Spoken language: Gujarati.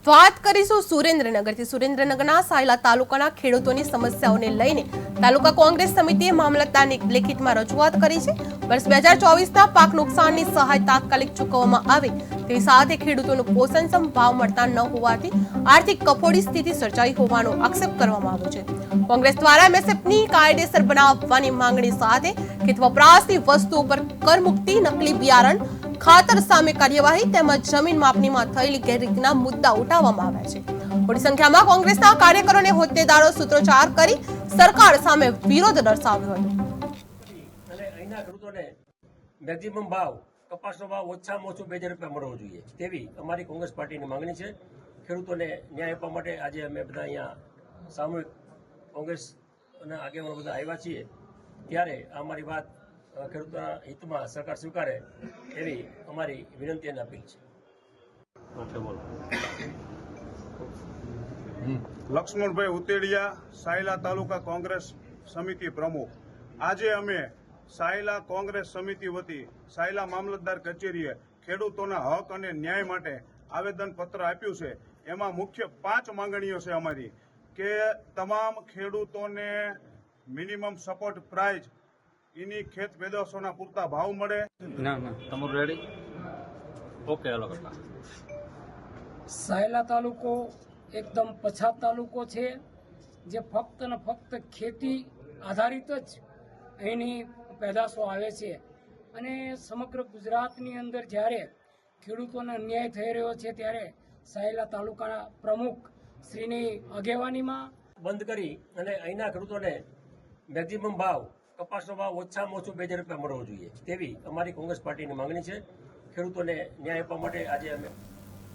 વાત કરીશું સુરેન્દ્રનગરથી। સુરેન્દ્રનગરના સાયલા તાલુકાના ખેડૂતોની સમસ્યાઓને લઈને તાલુકા કોંગ્રેસ સમિતિએ મામલતદારને લેખિતમાં રજૂઆત કરી છે। વર્ષ 2024ના પાક નુકસાનની સહાય તાત્કાલિક ચૂકવવામાં આવે તે સાથે ખેડૂતોનું પોષણક્ષમ ભાવ મળતા ન હોવાથી આર્થિક કફોડી સ્થિતિ સર્જાઈ હોવાનો આક્ષેપ કરવામાં આવ્યો છે। કોંગ્રેસ દ્વારા એમએસપીની કાયદેસર બનાવવાની માંગણી સાથે ખેત વપરાશની વસ્તુઓ પર કરમુક્તિ, નકલી બિયારણ, ખાતર સામે કાર્યવાહી તેમજ જમીન માપણીમાં થયેલી ગેરરીતિના મુદ્દા ઉઠાવવામાં આવ્યા છે। મોટી સંખ્યામાં કોંગ્રેસના કાર્યકરો અને હોદ્દેદારો સૂત્રોચ્ચાર કરી સરકાર સામે વિરોધ દર્શાવ્યો હતો। અને અહીંના ખેડૂતોને મેક્સિમમ ભાવ, કપાસનો ભાવ ઓછામાં ઓછું 2000 રૂપિયા મળવો જોઈએ તેવી અમારી કોંગ્રેસ પાર્ટીની માંગણી છે। ખેડૂતોને ન્યાય આપવા માટે આજે અમે બધા અહીંયા સામૂહિક કોંગ્રેસના આગેવાનો બધા આવ્યા છીએ। ત્યારે અમારી વાત ખેડૂતોના હિતમાં સરકાર સ્વીકારે એવી અમારી વિનંતી અને અપીલ છે। લક્ષ્મણભાઈ ઉતેડિયા, સાયલા તાલુકા કોંગ્રેસ સમિતિ પ્રમુખ। આજે અમે સાયલા કોંગ્રેસ સમિતિ વતી સાયલા મામલતદાર કચેરીએ ખેડૂતોના હક અને ન્યાય માટે આવેદનપત્ર આપ્યું છે। એમાં મુખ્ય 5 માંગણીઓ છે અમારી કે તમામ ખેડૂતોને મિનિમમ સપોર્ટ પ્રાઇસ, એની ખેત પેદાશોના પૂરતા ભાવ મળે। તમારું રેડી? ઓકે, હાલો કાકા। સાયલા તાલુકો એકદમ પછાત તાલુકો છે, જે ફક્ત ને ફક્ત ખેતી આધારિત જ અહીંની પેદાશો આવે છે અને સમગ્ર ગુજરાતની અંદર જ્યારે ખેડૂતોને અન્યાય થઈ રહ્યો છે ત્યારે સાયલા તાલુકાના પ્રમુખ શ્રીની આગેવાનીમાં બંધ કરી અને અહીંના ખેડૂતોને મેક્સિમમ ભાવ, કપાસનો ભાવ ઓછામાં ઓછું 2000 રૂપિયા મળવો જોઈએ તેવી અમારી કોંગ્રેસ પાર્ટીની માંગણી છે। ખેડૂતોને ન્યાય આપવા માટે આજે અમે